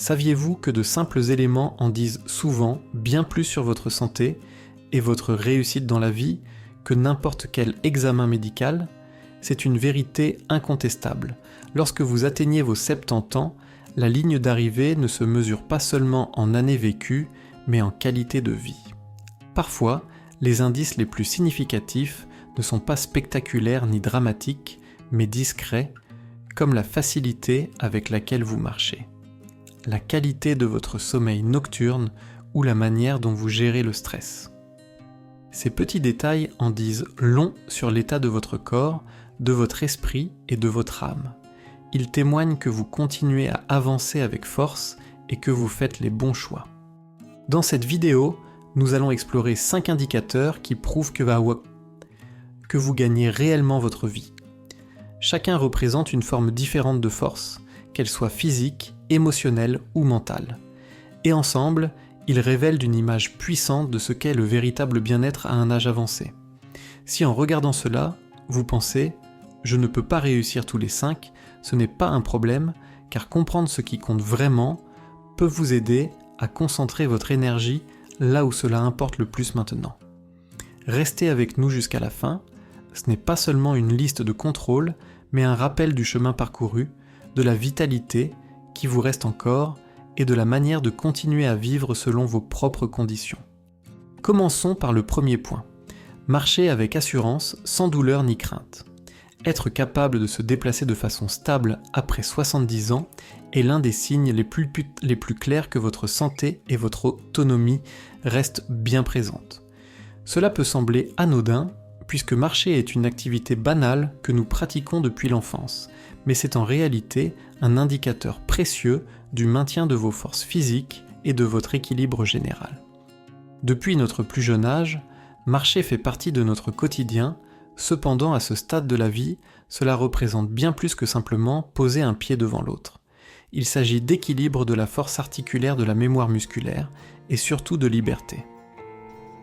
Saviez-vous que de simples éléments en disent souvent bien plus sur votre santé et votre réussite dans la vie que n'importe quel examen médical? C'est une vérité incontestable. Lorsque vous atteignez vos 70 ans, la ligne d'arrivée ne se mesure pas seulement en années vécues, mais en qualité de vie. Parfois, les indices les plus significatifs ne sont pas spectaculaires ni dramatiques, mais discrets, comme la facilité avec laquelle vous marchez, la qualité de votre sommeil nocturne ou la manière dont vous gérez le stress. Ces petits détails en disent long sur l'état de votre corps, de votre esprit et de votre âme. Ils témoignent que vous continuez à avancer avec force et que vous faites les bons choix. Dans cette vidéo, nous allons explorer 5 indicateurs qui prouvent que vous gagnez réellement votre vie. Chacun représente une forme différente de force, qu'elle soit physique, émotionnelle ou mentale. Et ensemble, ils révèlent une image puissante de ce qu'est le véritable bien-être à un âge avancé. Si en regardant cela, vous pensez « je ne peux pas réussir tous les 5 », ce n'est pas un problème, car comprendre ce qui compte vraiment peut vous aider à concentrer votre énergie là où cela importe le plus maintenant. Restez avec nous jusqu'à la fin, ce n'est pas seulement une liste de contrôles, mais un rappel du chemin parcouru, de la vitalité qui vous reste encore et de la manière de continuer à vivre selon vos propres conditions. Commençons par le premier point. Marcher avec assurance, sans douleur ni crainte. Être capable de se déplacer de façon stable après 70 ans est l'un des signes les plus clairs que votre santé et votre autonomie restent bien présentes. Cela peut sembler anodin, puisque marcher est une activité banale que nous pratiquons depuis l'enfance, mais c'est en réalité un indicateur précieux du maintien de vos forces physiques et de votre équilibre général. Depuis notre plus jeune âge, marcher fait partie de notre quotidien. Cependant, à ce stade de la vie, cela représente bien plus que simplement poser un pied devant l'autre. Il s'agit d'équilibre de la force articulaire de la mémoire musculaire et surtout de liberté.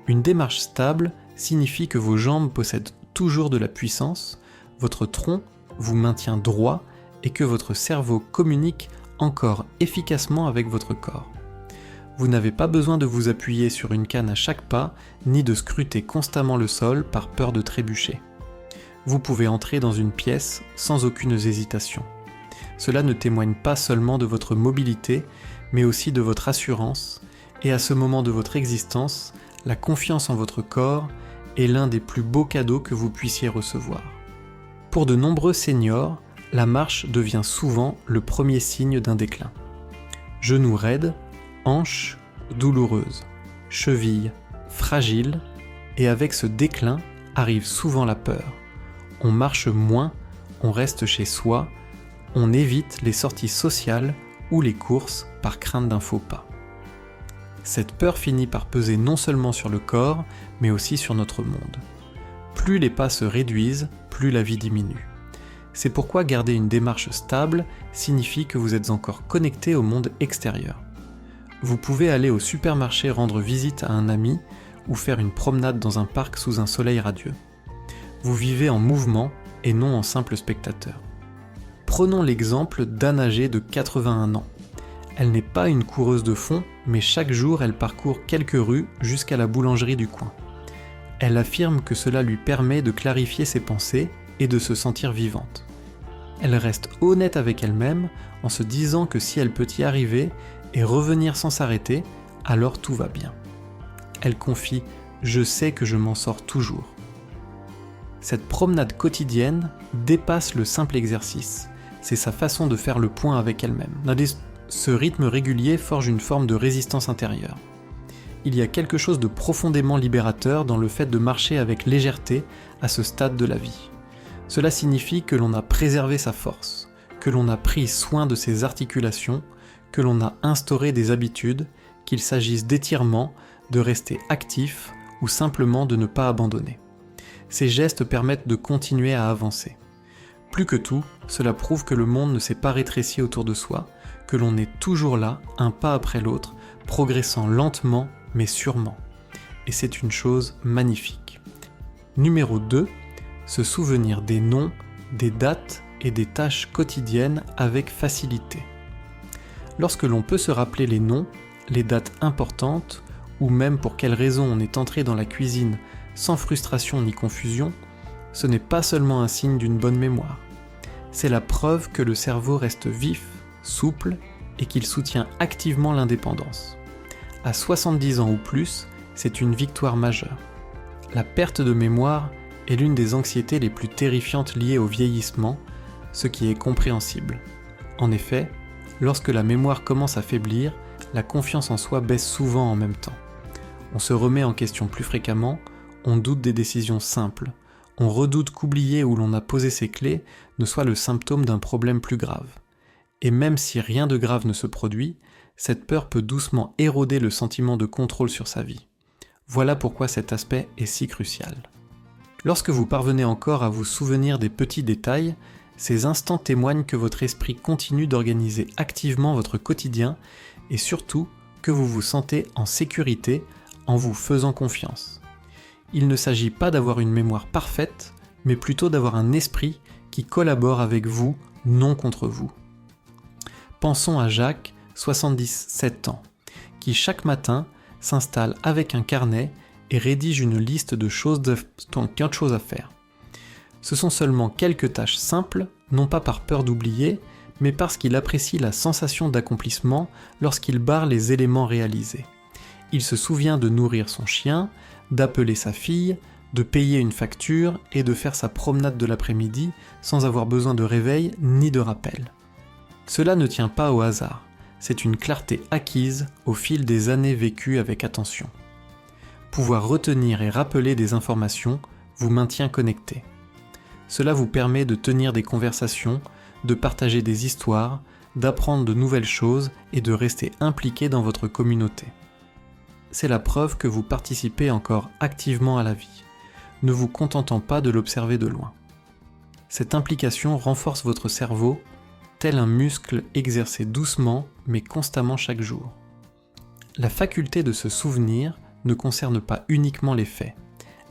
Une démarche stable signifie que vos jambes possèdent toujours de la puissance, votre tronc vous maintient droit et que votre cerveau communique encore efficacement avec votre corps. Vous n'avez pas besoin de vous appuyer sur une canne à chaque pas, ni de scruter constamment le sol par peur de trébucher. Vous pouvez entrer dans une pièce sans aucune hésitation. Cela ne témoigne pas seulement de votre mobilité, mais aussi de votre assurance, et à ce moment de votre existence, la confiance en votre corps est l'un des plus beaux cadeaux que vous puissiez recevoir. Pour de nombreux seniors, la marche devient souvent le premier signe d'un déclin. Genoux raides, hanches douloureuses, chevilles fragiles, et avec ce déclin arrive souvent la peur. On marche moins, on reste chez soi, on évite les sorties sociales ou les courses par crainte d'un faux pas. Cette peur finit par peser non seulement sur le corps, mais aussi sur notre monde. Plus les pas se réduisent, plus la vie diminue. C'est pourquoi garder une démarche stable signifie que vous êtes encore connecté au monde extérieur. Vous pouvez aller au supermarché rendre visite à un ami ou faire une promenade dans un parc sous un soleil radieux. Vous vivez en mouvement et non en simple spectateur. Prenons l'exemple d'Anne âgée de 81 ans. Elle n'est pas une coureuse de fond, mais chaque jour elle parcourt quelques rues jusqu'à la boulangerie du coin. Elle affirme que cela lui permet de clarifier ses pensées et de se sentir vivante. Elle reste honnête avec elle-même en se disant que si elle peut y arriver et revenir sans s'arrêter, alors tout va bien. Elle confie « Je sais que je m'en sors toujours ». Cette promenade quotidienne dépasse le simple exercice. C'est sa façon de faire le point avec elle-même. Ce rythme régulier forge une forme de résistance intérieure. Il y a quelque chose de profondément libérateur dans le fait de marcher avec légèreté à ce stade de la vie. Cela signifie que l'on a préservé sa force, que l'on a pris soin de ses articulations, que l'on a instauré des habitudes, qu'il s'agisse d'étirement, de rester actif ou simplement de ne pas abandonner. Ces gestes permettent de continuer à avancer. Plus que tout, cela prouve que le monde ne s'est pas rétréci autour de soi, que l'on est toujours là, un pas après l'autre, progressant lentement mais sûrement. Et c'est une chose magnifique. Numéro 2, se souvenir des noms, des dates et des tâches quotidiennes avec facilité. Lorsque l'on peut se rappeler les noms, les dates importantes, ou même pour quelle raison on est entré dans la cuisine sans frustration ni confusion, ce n'est pas seulement un signe d'une bonne mémoire. C'est la preuve que le cerveau reste vif, souple et qu'il soutient activement l'indépendance. À 70 ans ou plus, c'est une victoire majeure. La perte de mémoire est l'une des anxiétés les plus terrifiantes liées au vieillissement, ce qui est compréhensible. En effet, lorsque la mémoire commence à faiblir, la confiance en soi baisse souvent en même temps. On se remet en question plus fréquemment, on doute des décisions simples, on redoute qu'oublier où l'on a posé ses clés ne soit le symptôme d'un problème plus grave. Et même si rien de grave ne se produit, cette peur peut doucement éroder le sentiment de contrôle sur sa vie. Voilà pourquoi cet aspect est si crucial. Lorsque vous parvenez encore à vous souvenir des petits détails, ces instants témoignent que votre esprit continue d'organiser activement votre quotidien et surtout que vous vous sentez en sécurité en vous faisant confiance. Il ne s'agit pas d'avoir une mémoire parfaite, mais plutôt d'avoir un esprit qui collabore avec vous, non contre vous. Pensons à Jacques, 77 ans, qui chaque matin s'installe avec un carnet et rédige une liste de choses à faire. Ce sont seulement quelques tâches simples, non pas par peur d'oublier, mais parce qu'il apprécie la sensation d'accomplissement lorsqu'il barre les éléments réalisés. Il se souvient de nourrir son chien, d'appeler sa fille, de payer une facture et de faire sa promenade de l'après-midi sans avoir besoin de réveil ni de rappel. Cela ne tient pas au hasard, c'est une clarté acquise au fil des années vécues avec attention. Pouvoir retenir et rappeler des informations vous maintient connecté. Cela vous permet de tenir des conversations, de partager des histoires, d'apprendre de nouvelles choses et de rester impliqué dans votre communauté. C'est la preuve que vous participez encore activement à la vie, ne vous contentant pas de l'observer de loin. Cette implication renforce votre cerveau, tel un muscle exercé doucement mais constamment chaque jour. La faculté de se souvenir ne concerne pas uniquement les faits,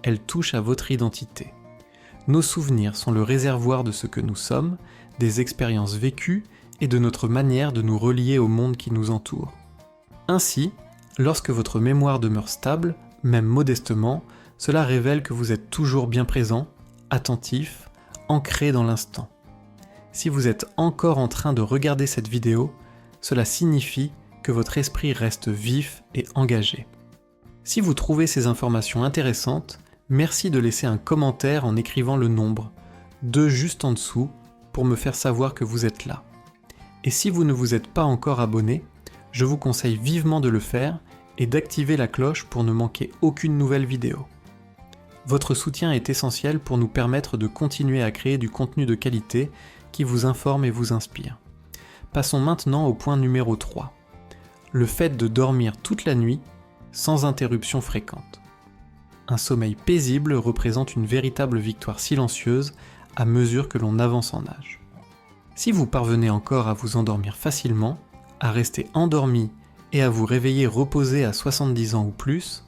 elle touche à votre identité. Nos souvenirs sont le réservoir de ce que nous sommes, des expériences vécues et de notre manière de nous relier au monde qui nous entoure. Ainsi, lorsque votre mémoire demeure stable, même modestement, cela révèle que vous êtes toujours bien présent, attentif, ancré dans l'instant. Si vous êtes encore en train de regarder cette vidéo, cela signifie que votre esprit reste vif et engagé. Si vous trouvez ces informations intéressantes, merci de laisser un commentaire en écrivant le nombre, 2 juste en dessous, pour me faire savoir que vous êtes là. Et si vous ne vous êtes pas encore abonné, je vous conseille vivement de le faire et d'activer la cloche pour ne manquer aucune nouvelle vidéo. Votre soutien est essentiel pour nous permettre de continuer à créer du contenu de qualité qui vous informe et vous inspire. Passons maintenant au point numéro 3. Le fait de dormir toute la nuit sans interruption fréquente. Un sommeil paisible représente une véritable victoire silencieuse à mesure que l'on avance en âge. Si vous parvenez encore à vous endormir facilement, à rester endormi et à vous réveiller reposé à 70 ans ou plus,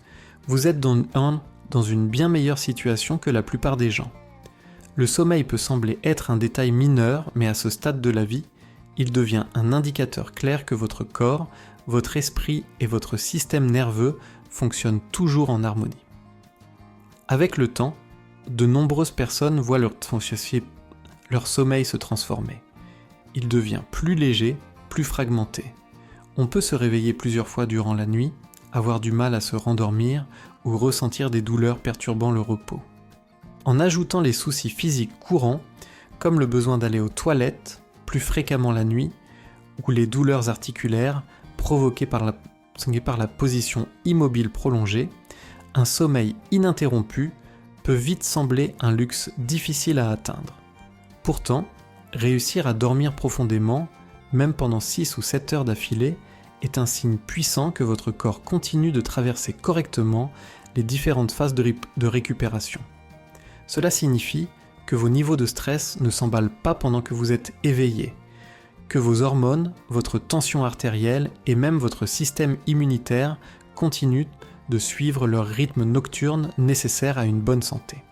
vous êtes dans une bien meilleure situation que la plupart des gens. Le sommeil peut sembler être un détail mineur, mais à ce stade de la vie, il devient un indicateur clair que votre corps, votre esprit et votre système nerveux fonctionnent toujours en harmonie. Avec le temps, de nombreuses personnes voient leur sommeil se transformer. Il devient plus léger, plus fragmenté. On peut se réveiller plusieurs fois durant la nuit, avoir du mal à se rendormir ou ressentir des douleurs perturbant le repos. En ajoutant les soucis physiques courants, comme le besoin d'aller aux toilettes plus fréquemment la nuit, ou les douleurs articulaires provoquées par la position immobile prolongée, un sommeil ininterrompu peut vite sembler un luxe difficile à atteindre. Pourtant, réussir à dormir profondément, même pendant 6 ou 7 heures d'affilée, est un signe puissant que votre corps continue de traverser correctement les différentes phases de récupération. Cela signifie que vos niveaux de stress ne s'emballent pas pendant que vous êtes éveillé, que vos hormones, votre tension artérielle et même votre système immunitaire continuent de suivre leur rythme nocturne nécessaire à une bonne santé.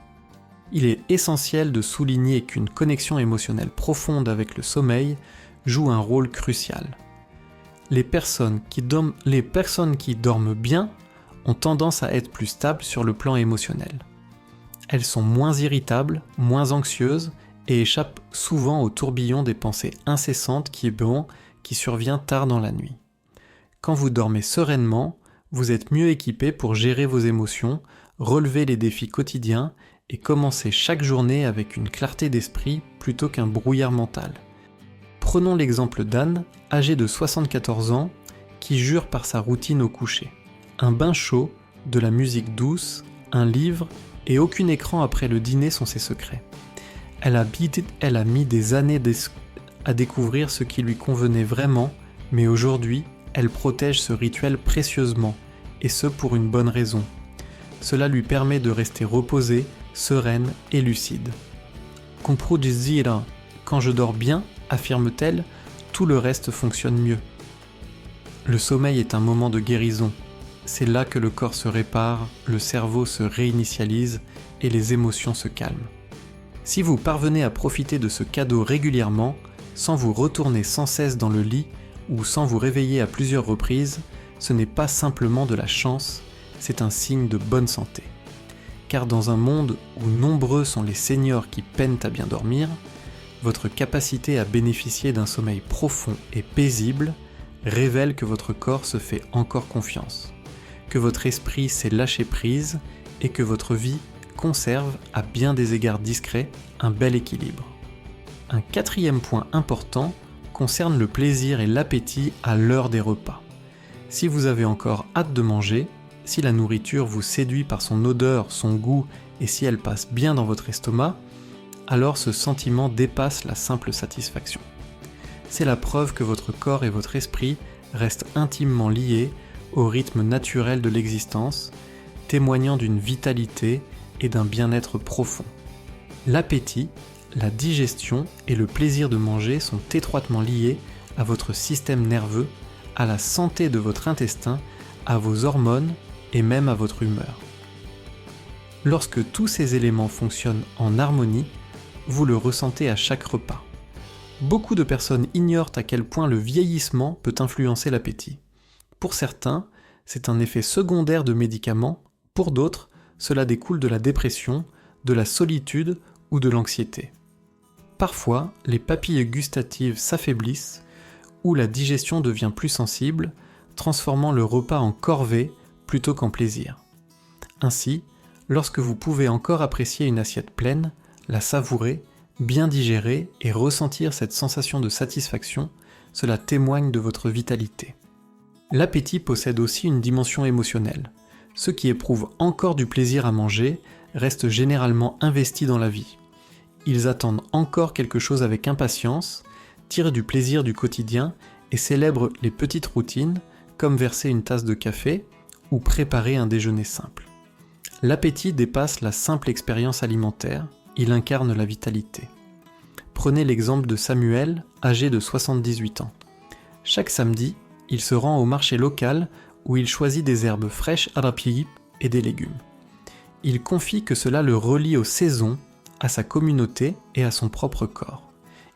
Il est essentiel de souligner qu'une connexion émotionnelle profonde avec le sommeil joue un rôle crucial. les personnes qui dorment bien ont tendance à être plus stables sur le plan émotionnel. Elles sont moins irritables, moins anxieuses et échappent souvent au tourbillon des pensées incessantes qui survient tard dans la nuit. Quand vous dormez sereinement, vous êtes mieux équipé pour gérer vos émotions, relever les défis quotidiens et commencer chaque journée avec une clarté d'esprit plutôt qu'un brouillard mental. Prenons l'exemple d'Anne, âgée de 74 ans, qui jure par sa routine au coucher. Un bain chaud, de la musique douce, un livre et aucun écran après le dîner sont ses secrets. Elle a mis des années à découvrir ce qui lui convenait vraiment, mais aujourd'hui, elle protège ce rituel précieusement, et ce pour une bonne raison. Cela lui permet de rester reposée, sereine et lucide. Compro dizira, quand je dors bien, affirme-t-elle, tout le reste fonctionne mieux. Le sommeil est un moment de guérison. C'est là que le corps se répare, le cerveau se réinitialise et les émotions se calment. Si vous parvenez à profiter de ce cadeau régulièrement, sans vous retourner sans cesse dans le lit ou sans vous réveiller à plusieurs reprises, ce n'est pas simplement de la chance, c'est un signe de bonne santé. Car dans un monde où nombreux sont les seniors qui peinent à bien dormir, votre capacité à bénéficier d'un sommeil profond et paisible révèle que votre corps se fait encore confiance, que votre esprit s'est lâché prise et que votre vie conserve, à bien des égards discrets, un bel équilibre. Un quatrième point important concerne le plaisir et l'appétit à l'heure des repas. Si vous avez encore hâte de manger, si la nourriture vous séduit par son odeur, son goût et si elle passe bien dans votre estomac, alors ce sentiment dépasse la simple satisfaction. C'est la preuve que votre corps et votre esprit restent intimement liés au rythme naturel de l'existence, témoignant d'une vitalité et d'un bien-être profond. L'appétit, la digestion et le plaisir de manger sont étroitement liés à votre système nerveux, à la santé de votre intestin, à vos hormones et même à votre humeur. Lorsque tous ces éléments fonctionnent en harmonie, vous le ressentez à chaque repas. Beaucoup de personnes ignorent à quel point le vieillissement peut influencer l'appétit. Pour certains, c'est un effet secondaire de médicaments, pour d'autres, cela découle de la dépression, de la solitude ou de l'anxiété. Parfois, les papilles gustatives s'affaiblissent ou la digestion devient plus sensible, transformant le repas en corvée plutôt qu'en plaisir. Ainsi, lorsque vous pouvez encore apprécier une assiette pleine, la savourer, bien digérer et ressentir cette sensation de satisfaction, cela témoigne de votre vitalité. L'appétit possède aussi une dimension émotionnelle. Ceux qui éprouvent encore du plaisir à manger restent généralement investis dans la vie. Ils attendent encore quelque chose avec impatience, tirent du plaisir du quotidien et célèbrent les petites routines comme verser une tasse de café ou préparer un déjeuner simple. L'appétit dépasse la simple expérience alimentaire, il incarne la vitalité. Prenez l'exemple de Samuel, âgé de 78 ans. Chaque samedi, il se rend au marché local où il choisit des herbes fraîches à la pied et des légumes. Il confie que cela le relie aux saisons, à sa communauté et à son propre corps.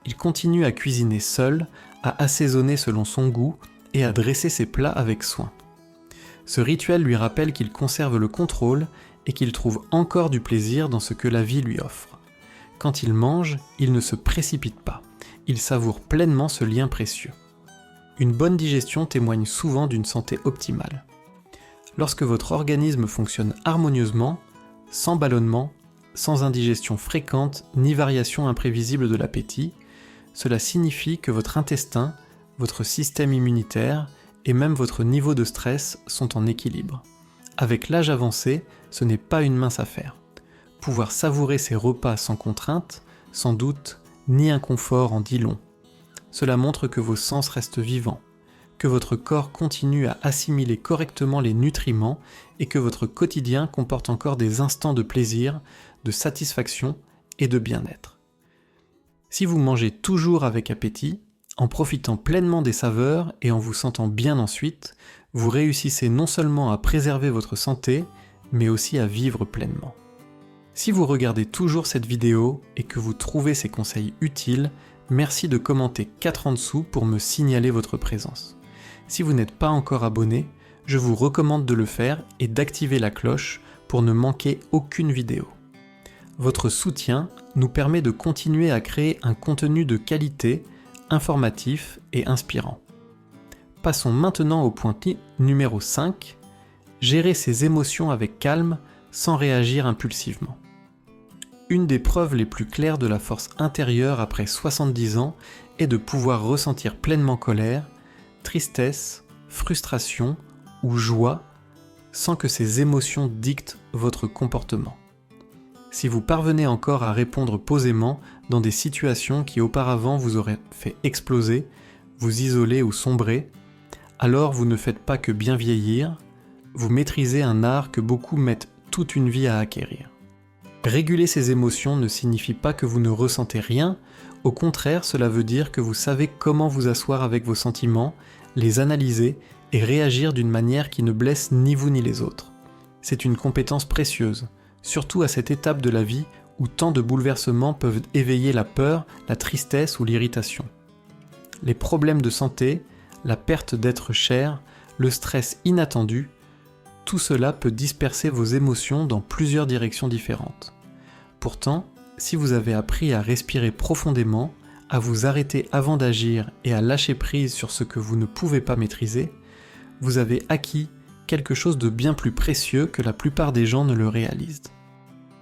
Il continue à cuisiner seul, à assaisonner selon son goût et à dresser ses plats avec soin. Ce rituel lui rappelle qu'il conserve le contrôle et qu'il trouve encore du plaisir dans ce que la vie lui offre. Quand il mange, il ne se précipite pas, il savoure pleinement ce lien précieux. Une bonne digestion témoigne souvent d'une santé optimale. Lorsque votre organisme fonctionne harmonieusement, sans ballonnement, sans indigestion fréquente ni variation imprévisible de l'appétit, cela signifie que votre intestin, votre système immunitaire et même votre niveau de stress sont en équilibre. Avec l'âge avancé, ce n'est pas une mince affaire. Pouvoir savourer ses repas sans contrainte, sans doute, ni inconfort en dit long. Cela montre que vos sens restent vivants, que votre corps continue à assimiler correctement les nutriments et que votre quotidien comporte encore des instants de plaisir, de satisfaction et de bien-être. Si vous mangez toujours avec appétit, en profitant pleinement des saveurs et en vous sentant bien ensuite, vous réussissez non seulement à préserver votre santé, mais aussi à vivre pleinement. Si vous regardez toujours cette vidéo et que vous trouvez ces conseils utiles, merci de commenter 4 en dessous pour me signaler votre présence. Si vous n'êtes pas encore abonné, je vous recommande de le faire et d'activer la cloche pour ne manquer aucune vidéo. Votre soutien nous permet de continuer à créer un contenu de qualité, informatif et inspirant. Passons maintenant au point numéro 5, gérer ses émotions avec calme sans réagir impulsivement. Une des preuves les plus claires de la force intérieure après 70 ans est de pouvoir ressentir pleinement colère, tristesse, frustration ou joie sans que ces émotions dictent votre comportement. Si vous parvenez encore à répondre posément dans des situations qui auparavant vous auraient fait exploser, vous isoler ou sombrer, alors vous ne faites pas que bien vieillir, vous maîtrisez un art que beaucoup mettent toute une vie à acquérir. Réguler ces émotions ne signifie pas que vous ne ressentez rien, au contraire cela veut dire que vous savez comment vous asseoir avec vos sentiments, les analyser et réagir d'une manière qui ne blesse ni vous ni les autres. C'est une compétence précieuse, surtout à cette étape de la vie où tant de bouleversements peuvent éveiller la peur, la tristesse ou l'irritation. Les problèmes de santé, la perte d'êtres chers, le stress inattendu, tout cela peut disperser vos émotions dans plusieurs directions différentes. Pourtant, si vous avez appris à respirer profondément, à vous arrêter avant d'agir et à lâcher prise sur ce que vous ne pouvez pas maîtriser, vous avez acquis quelque chose de bien plus précieux que la plupart des gens ne le réalisent.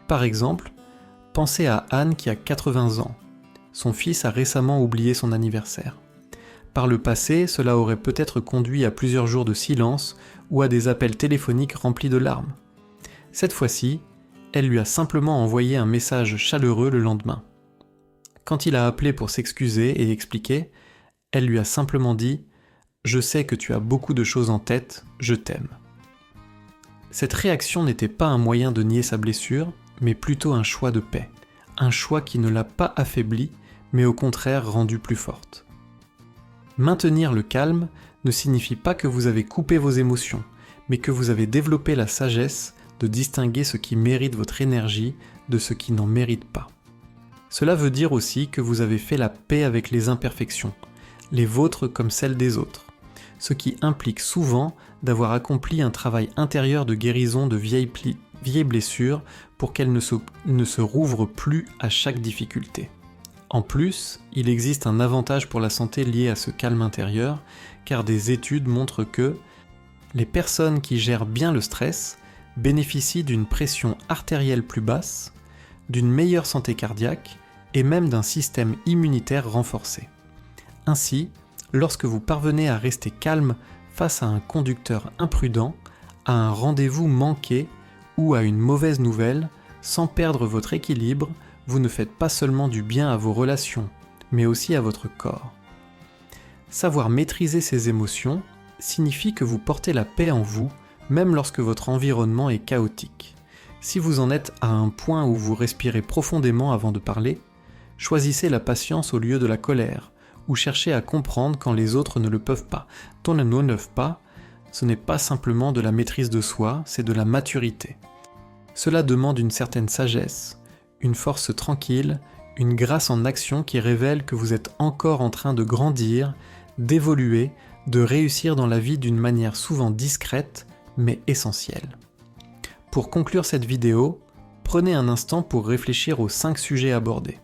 Par exemple, pensez à Anne qui a 80 ans. Son fils a récemment oublié son anniversaire. Par le passé, cela aurait peut-être conduit à plusieurs jours de silence ou à des appels téléphoniques remplis de larmes. Cette fois-ci, elle lui a simplement envoyé un message chaleureux le lendemain. Quand il a appelé pour s'excuser et expliquer, elle lui a simplement dit « Je sais que tu as beaucoup de choses en tête, je t'aime ». Cette réaction n'était pas un moyen de nier sa blessure, mais plutôt un choix de paix, un choix qui ne l'a pas affaiblie, mais au contraire rendue plus forte. Maintenir le calme ne signifie pas que vous avez coupé vos émotions, mais que vous avez développé la sagesse de distinguer ce qui mérite votre énergie de ce qui n'en mérite pas. Cela veut dire aussi que vous avez fait la paix avec les imperfections, les vôtres comme celles des autres, ce qui implique souvent d'avoir accompli un travail intérieur de guérison de vieilles blessures pour qu'elles ne se rouvrent plus à chaque difficulté. En plus, il existe un avantage pour la santé lié à ce calme intérieur, car des études montrent que les personnes qui gèrent bien le stress bénéficient d'une pression artérielle plus basse, d'une meilleure santé cardiaque et même d'un système immunitaire renforcé. Ainsi, lorsque vous parvenez à rester calme face à un conducteur imprudent, à un rendez-vous manqué ou à une mauvaise nouvelle, sans perdre votre équilibre, vous ne faites pas seulement du bien à vos relations, mais aussi à votre corps. Savoir maîtriser ses émotions signifie que vous portez la paix en vous, même lorsque votre environnement est chaotique. Si vous en êtes à un point où vous respirez profondément avant de parler, choisissez la patience au lieu de la colère, ou cherchez à comprendre quand les autres ne le peuvent pas. Ton ne neuf pas, ce n'est pas simplement de la maîtrise de soi, c'est de la maturité. Cela demande une certaine sagesse, une force tranquille, une grâce en action qui révèle que vous êtes encore en train de grandir, d'évoluer, de réussir dans la vie d'une manière souvent discrète, mais essentielle. Pour conclure cette vidéo, prenez un instant pour réfléchir aux 5 sujets abordés.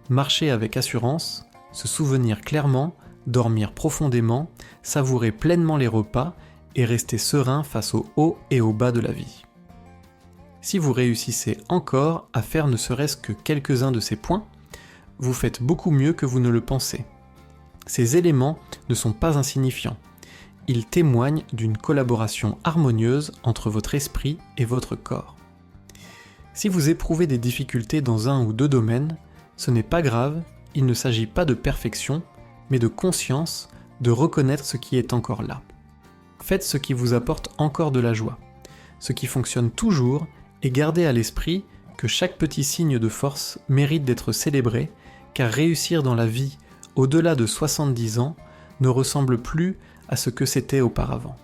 Marcher avec assurance, se souvenir clairement, dormir profondément, savourer pleinement les repas et rester serein face aux hauts et aux bas de la vie. Si vous réussissez encore à faire ne serait-ce que quelques-uns de ces points, vous faites beaucoup mieux que vous ne le pensez. Ces éléments ne sont pas insignifiants. Ils témoignent d'une collaboration harmonieuse entre votre esprit et votre corps. Si vous éprouvez des difficultés dans un ou deux domaines, ce n'est pas grave, il ne s'agit pas de perfection, mais de conscience, de reconnaître ce qui est encore là. Faites ce qui vous apporte encore de la joie, ce qui fonctionne toujours, et gardez à l'esprit que chaque petit signe de force mérite d'être célébré, car réussir dans la vie au-delà de 70 ans ne ressemble plus à ce que c'était auparavant.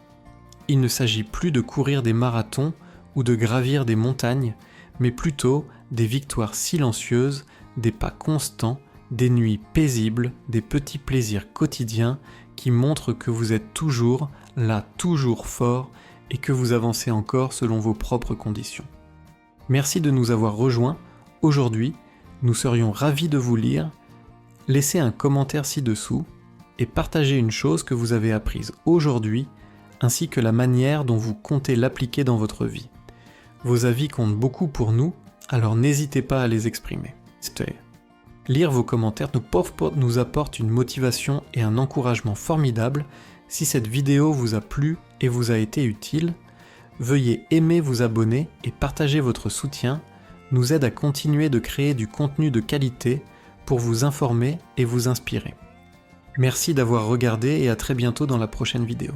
Il ne s'agit plus de courir des marathons ou de gravir des montagnes, mais plutôt des victoires silencieuses, des pas constants, des nuits paisibles, des petits plaisirs quotidiens qui montrent que vous êtes toujours là, toujours fort, et que vous avancez encore selon vos propres conditions. Merci de nous avoir rejoints. Aujourd'hui, nous serions ravis de vous lire. Laissez un commentaire ci-dessous et partagez une chose que vous avez apprise aujourd'hui, ainsi que la manière dont vous comptez l'appliquer dans votre vie. Vos avis comptent beaucoup pour nous, alors n'hésitez pas à les exprimer. Lire vos commentaires nous apporte une motivation et un encouragement formidable. Si cette vidéo vous a plu et vous a été utile, veuillez aimer, vous abonner et partager votre soutien, nous aide à continuer de créer du contenu de qualité pour vous informer et vous inspirer. Merci d'avoir regardé et à très bientôt dans la prochaine vidéo.